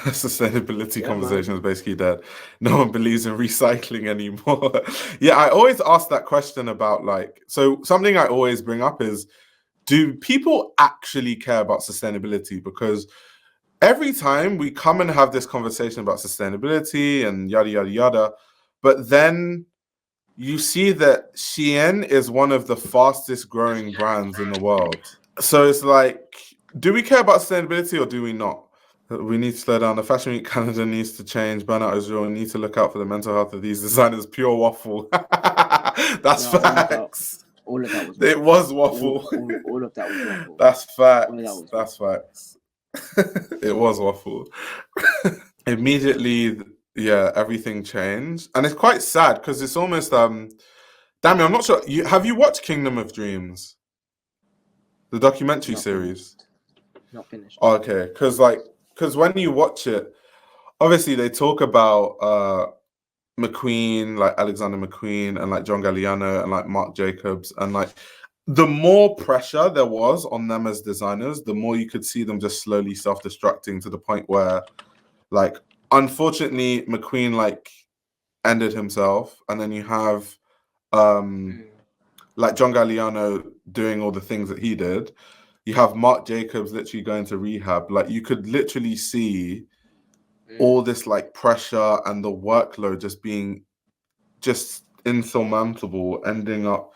Sustainability Yeah, man. conversation is basically dead. No one believes in recycling anymore. Yeah, I always ask that question about like, so something I always bring up is, do people actually care about sustainability? Because every time we come and have this conversation about sustainability and yada yada yada, but then you see that Shein is one of the fastest growing brands in the world. So it's like, do we care about sustainability or do we not? We need to slow down. The Fashion Week calendar needs to change. Burnout is real. We need to look out for the mental health of these designers. Pure waffle. That's No, facts. all of that was It waffle. was waffle. All of that was waffle. That's All of that facts. was That's waffle. facts. It was waffle. Immediately, yeah, everything changed, and it's quite sad because it's almost Damn, I'm not sure. Have you watched Kingdom of Dreams, the documentary Not series? finished. Not finished. Okay, because when you watch it, obviously they talk about McQueen, like Alexander McQueen, and like John Galliano, and like Marc Jacobs, and like the more pressure there was on them as designers, the more you could see them just slowly self-destructing to the point where, like, unfortunately, McQueen like ended himself, and then you have um Mm, like John Galliano doing all the things that he did. You have Marc Jacobs literally going to rehab. Like you could literally see mm, all this like pressure and the workload just being just insurmountable, ending up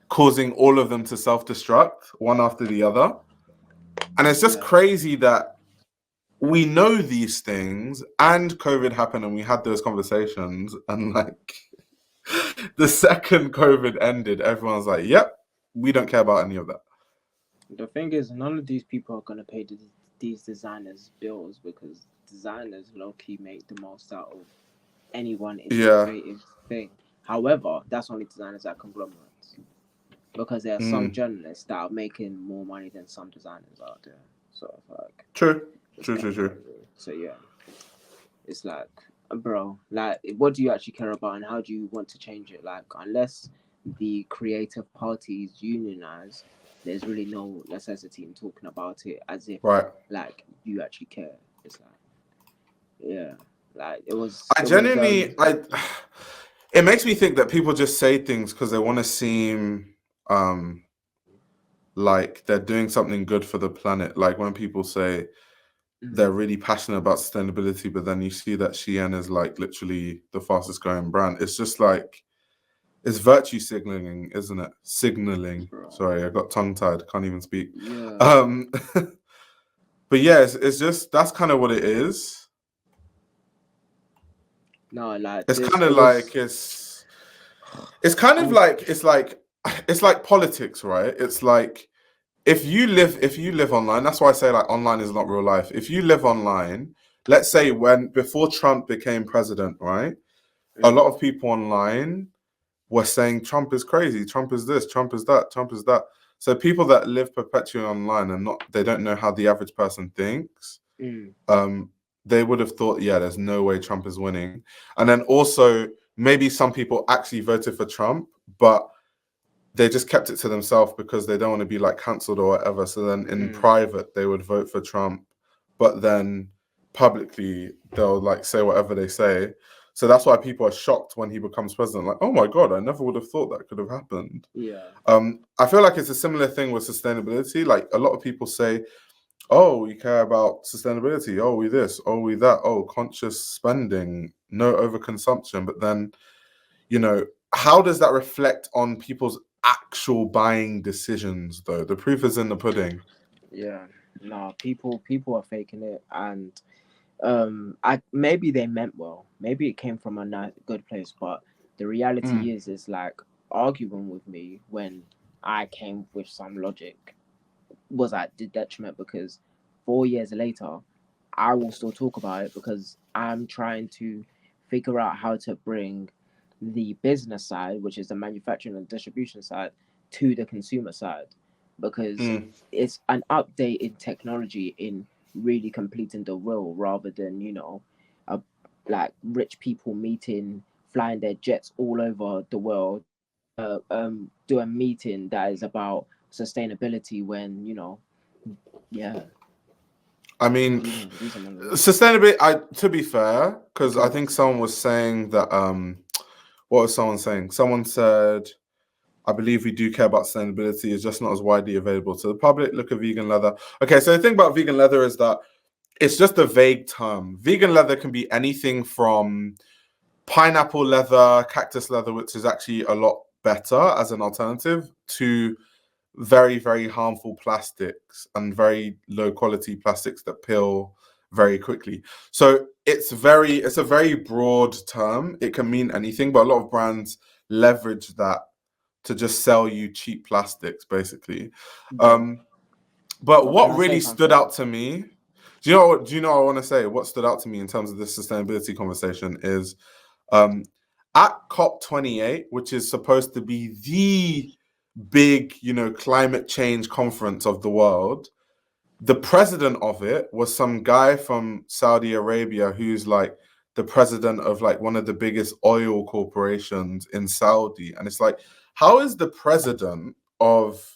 causing all of them to self-destruct one after the other. And it's just yeah. crazy that we know these things and COVID happened and we had those conversations and like the second COVID ended, everyone's like, yep, we don't care about any of that. The thing is, none of these people are gonna pay these designers bills because designers low key make the most out of anyone in the Yeah. creative thing. However, that's only designers at conglomerates because there are some Mm. journalists that are making more money than some designers out there. So like, True. it's True, kind true, of true. crazy. So yeah, it's like, bro, like, what do you actually care about, and how do you want to change it? Like, unless the creative parties unionize, there's really no necessity in talking about it as if Right. like you actually care. It's like, yeah, like I it was genuinely I it makes me think that people just say things because they want to seem um like they're doing something good for the planet. Like when people say they're mm, really passionate about sustainability, but then you see that Shein is like literally the fastest growing brand. It's just like it's virtue signaling, isn't it? Signaling. bro. Sorry, I got tongue tied. Can't even speak. Yeah, Um, but yeah, it's just that's kind of what it is. no, like It's this. kind of It was. like it's kind of Um, like it's like politics, right? It's like if you live online, that's why I say like online is not real life. If you live online, let's say when before Trump became president, right? A mm, lot of people online were saying Trump is crazy, Trump is this, Trump is that, Trump is that. So people that live perpetually online and not they don't know how the average person thinks, mm, um, they would have thought, yeah, there's no way Trump is winning. And then also maybe some people actually voted for Trump, but they just kept it to themselves because they don't want to be like cancelled or whatever. So then in mm, private they would vote for Trump, but then publicly they'll like say whatever they say. So that's why people are shocked when he becomes president. Like, oh my god, I never would have thought that could have happened. yeah, I feel like it's a similar thing with sustainability. Like a lot of people say, "Oh, we care about sustainability. Oh, we this. Oh, we that. Oh, conscious spending, no overconsumption." But then how does that reflect on people's actual buying decisions, though? The proof is in the pudding. yeah. No, people are faking it, and I maybe they meant well, maybe it came from a nice, good place, but the reality Mm, is like arguing with me when I came with some logic was at the detriment because 4 years later I will still talk about it because I'm trying to figure out how to bring the business side, which is the manufacturing and distribution side, to the consumer side because mm. it's an update in technology in really completing the will rather than, a, like rich people meeting, flying their jets all over the world, do a meeting that is about sustainability when, yeah. I mean, Decent ones as well. sustainability. To be fair, because I Correct. think someone was saying that. What was someone saying? Someone said, "I believe we do care about sustainability. It's just not as widely available to the public. Look at vegan leather." Okay, so the thing about vegan leather is that it's just a vague term. Vegan leather can be anything from pineapple leather, cactus leather, which is actually a lot better as an alternative, to very, very harmful plastics and very low quality plastics that peel very quickly. So it's a very broad term. It can mean anything, but a lot of brands leverage that to just sell you cheap plastics, basically. Yeah. But But can what I say really stood something? out to me, do you know what I want to say? What stood out to me in terms of this sustainability conversation is um, at COP28, which is supposed to be the big, climate change conference of the world, the president of it was some guy from Saudi Arabia who's like the president of like one of the biggest oil corporations in Saudi. And it's like, how is the president of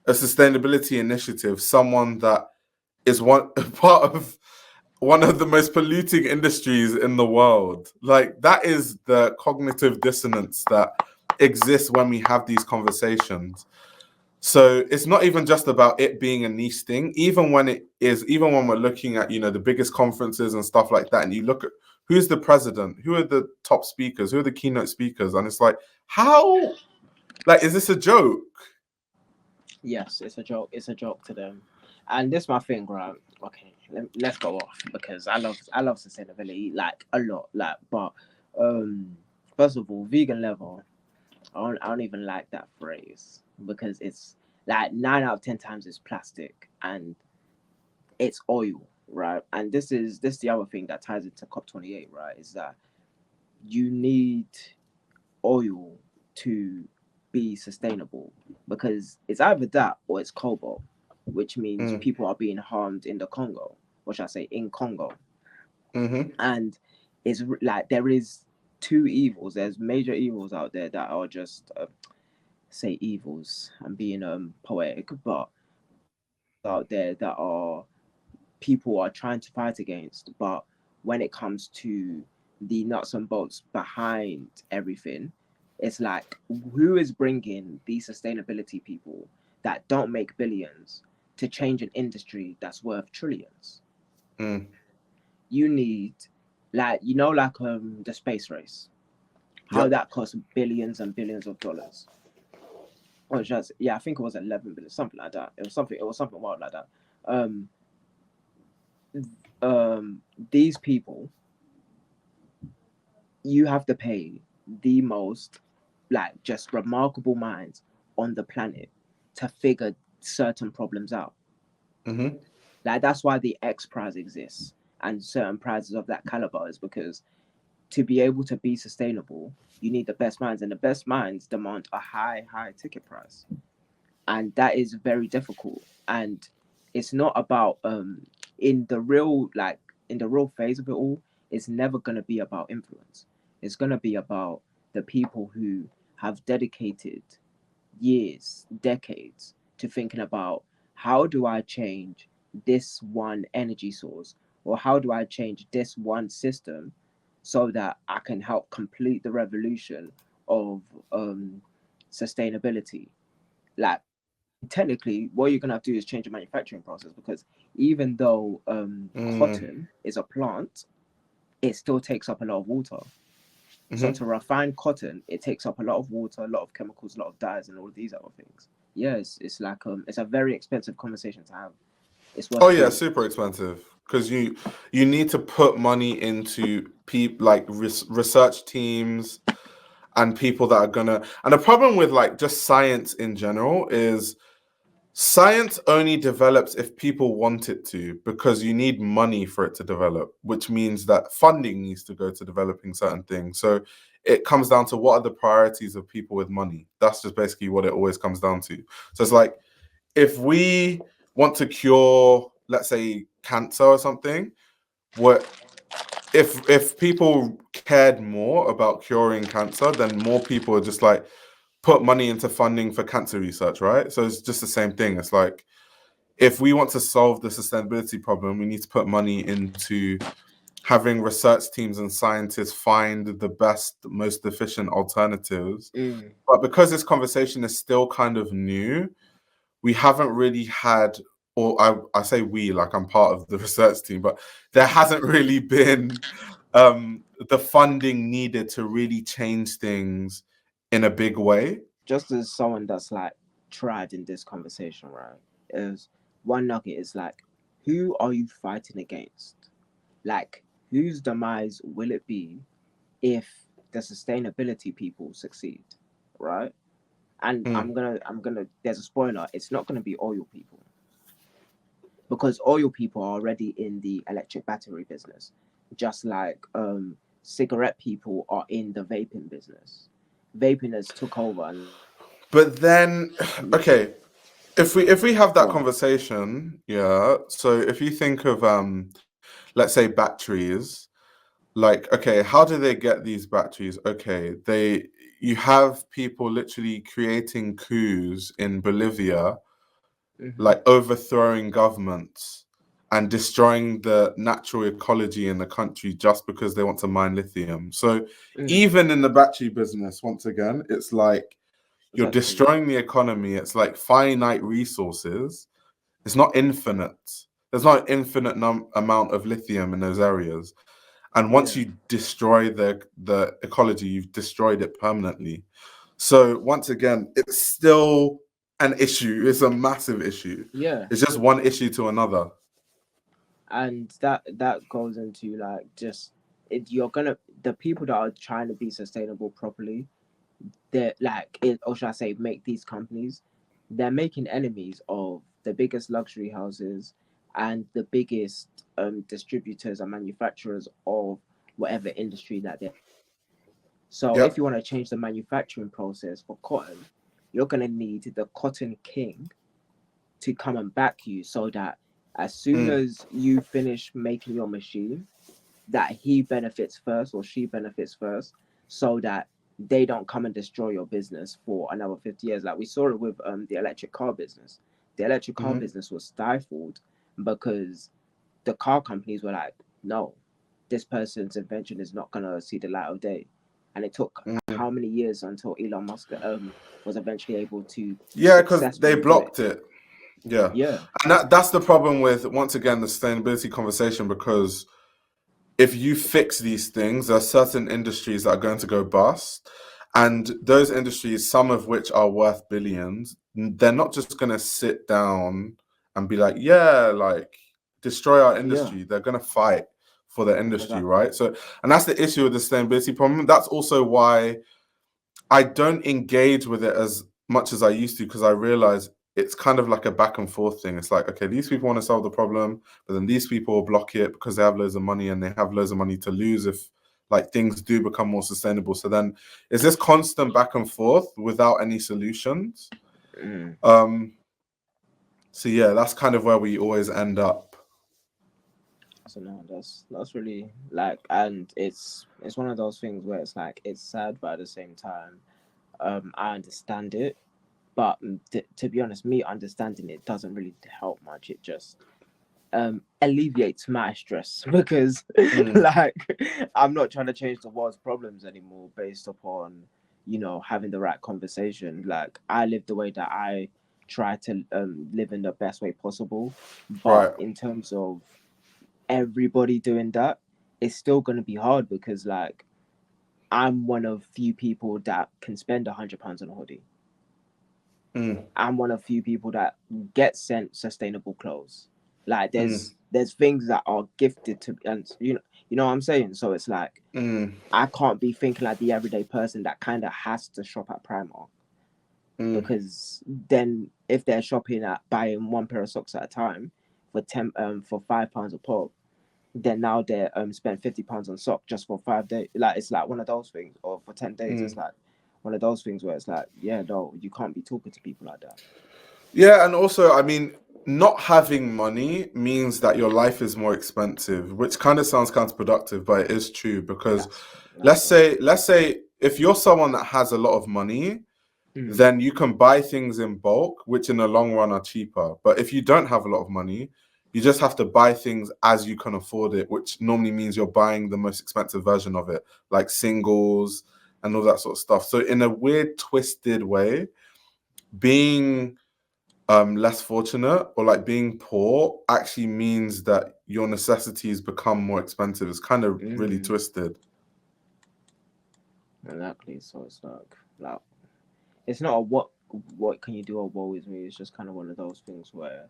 a sustainability initiative someone that is one part of one of the most polluting industries in the world? Like, that is the cognitive dissonance that exists when we have these conversations. So it's not even just about it being a niche thing. Even when we're looking at, the biggest conferences and stuff like that, and you look at who's the president, who are the top speakers, who are the keynote speakers, and it's like, how, like, is this a joke? Yes, it's a joke. It's a joke to them, and this my thing, right? Okay, let's go off because I love sustainability like a lot, like. But first of all, vegan level, I don't even like that phrase because it's like 9 out of 10 times it's plastic and it's oil, right? And this is the other thing that ties into COP28, right? Is that you need oil to be sustainable because it's either that or it's cobalt, which means Mm, people are being harmed in the Congo, or should I say in Congo. hmm And it's like there is two evils. There's major evils out there that are just say evils. I'm being poetic, but out there that are people are trying to fight against. But when it comes to the nuts and bolts behind everything, it's like who is bringing these sustainability people that don't make billions to change an industry that's worth trillions? mm, You need like the space race, how yep. that costs billions and billions of dollars. Or just yeah, I think it was 11 billion, something like that. It was something wild like that. Um, these people you have to pay the most like just remarkable minds on the planet to figure certain problems out. hmm Like that's why the X prize exists and certain prizes of that caliber is because to be able to be sustainable, you need the best minds, and the best minds demand a high ticket price, and that is very difficult. And it's not about in the real like in the real phase of it all, it's never gonna be about influence. It's gonna be about the people who have dedicated years, decades to thinking about how do I change this one energy source or how do I change this one system so that I can help complete the revolution of sustainability. Like technically, what you're gonna have to do is change the manufacturing process because even though mm, cotton is a plant, it still takes up a lot of water. So hmm to refine cotton, it takes up a lot of water, a lot of chemicals, a lot of dyes, and all of these other things. Yes, it's like it's a very expensive conversation to have. It's worth Oh yeah, doing. super expensive because you need to put money into like research teams and people that are gonna. And the problem with like just science in general is science only develops if people want it to, because you need money for it to develop, which means that funding needs to go to developing certain things. So it comes down to what are the priorities of people with money. That's just basically what it always comes down to. So it's like if we want to cure, let's say, cancer or something, what if people cared more about curing cancer, then more people would just like put money into funding for cancer research, right? So it's just the same thing. It's like if we want to solve the sustainability problem, we need to put money into having research teams and scientists find the best, most efficient alternatives. But because this conversation is still kind of new, we haven't really had, or I say we, like I'm part of the research team, but there hasn't really been the funding needed to really change things in a big way. Just as someone that's like tried in this conversation, right? Is one nugget is like, who are you fighting against? Like, whose demise will it be if the sustainability people succeed, right? And I'm gonna. There's a spoiler. It's not gonna be oil people, because oil people are already in the electric battery business, just like cigarette people are in the vaping business. Vaping has took over. And But then, okay, if we have that Go on. conversation, yeah. So if you think of let's say batteries, like, okay, how do they get these batteries? Okay, you have people literally creating coups in Bolivia, like overthrowing governments and destroying the natural ecology in the country just because they want to mine lithium. So even in the battery business, once again, it's like you're Exactly. destroying the economy. It's like finite resources. It's not infinite. There's not an infinite amount of lithium in those areas. And once you destroy the ecology, you've destroyed it permanently. So once again, it's still an issue. It's a massive issue. Yeah. It's just one issue to another. And that goes into like just the people that are trying to be sustainable properly, they're like or should I say make these companies, they're making enemies of the biggest luxury houses and the biggest distributors and manufacturers of whatever industry that they're. So if you want to change the manufacturing process for cotton, you're going to need the cotton king to come and back you, so that as soon as you finish making your machine, that he benefits first or she benefits first, so that they don't come and destroy your business for another 50 years. Like we saw it with the electric car business. The electric car business was stifled because the car companies were like, no, this person's invention is not going to see the light of day. And it took how many years until Elon Musk was eventually able to because they blocked it. Yeah. And that's the problem with, once again, the sustainability conversation, because if you fix these things, there are certain industries that are going to go bust. And those industries, some of which are worth billions, they're not just going to sit down and be like, like, destroy our industry. They're going to fight for the industry, right? So, and that's the issue with the sustainability problem. That's also why I don't engage with it as much as I used to, because I realize it's kind of like a back and forth thing. It's like, okay, these people want to solve the problem, but then these people will block it because they have loads of money, and they have loads of money to lose if like things do become more sustainable. So then it's this constant back and forth without any solutions. So yeah, that's kind of where we always end up. So no, that's really like, and it's one of those things where it's like it's sad, but at the same time, I understand it. But to be honest, me understanding it doesn't really help much. It just alleviates my stress because like I'm not trying to change the world's problems anymore based upon having the right conversation. Like I live the way that I try to live in the best way possible, but in terms of everybody doing that, it's still going to be hard, because like I'm one of few people that can spend £100 on a hoodie. I'm one of few people that get sent sustainable clothes. Like there's things that are gifted to, and you know what I'm saying. So it's like I can't be thinking like the everyday person that kind of has to shop at Primark, because then if they're shopping at buying one pair of socks at a time for £5 a pop, then now they're spend £50 on sock just for 5 days. Like it's like one of those things, or for 10 days. It's like one of those things where it's like, no, you can't be talking to people like that. Yeah, and also, I mean, not having money means that your life is more expensive, which kind of sounds counterproductive, but it is true. Because let's say if you're someone that has a lot of money, then you can buy things in bulk, which in the long run are cheaper. But if you don't have a lot of money, you just have to buy things as you can afford it, which normally means you're buying the most expensive version of it, like singles and all that sort of stuff. So in a weird, twisted way, being less fortunate or like being poor actually means that your necessities become more expensive. It's kind of really twisted. Exactly. So it's like it's not a what can you do or woe is me. It's just kind of one of those things where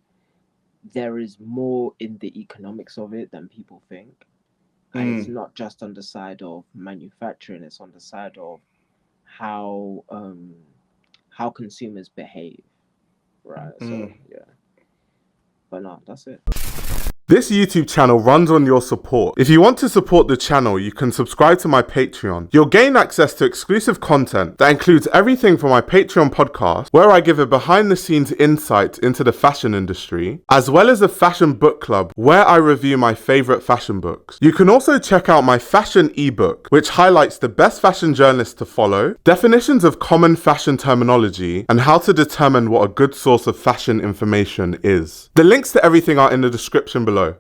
there is more in the economics of it than people think, and it's not just on the side of manufacturing. It's on the side of how consumers behave, right? So yeah, but no, that's it. This YouTube channel runs on your support. If you want to support the channel, you can subscribe to my Patreon. You'll gain access to exclusive content that includes everything from my Patreon podcast, where I give a behind-the-scenes insight into the fashion industry, as well as a fashion book club where I review my favorite fashion books. You can also check out my fashion ebook, which highlights the best fashion journalists to follow, definitions of common fashion terminology, and how to determine what a good source of fashion information is. The links to everything are in the description below.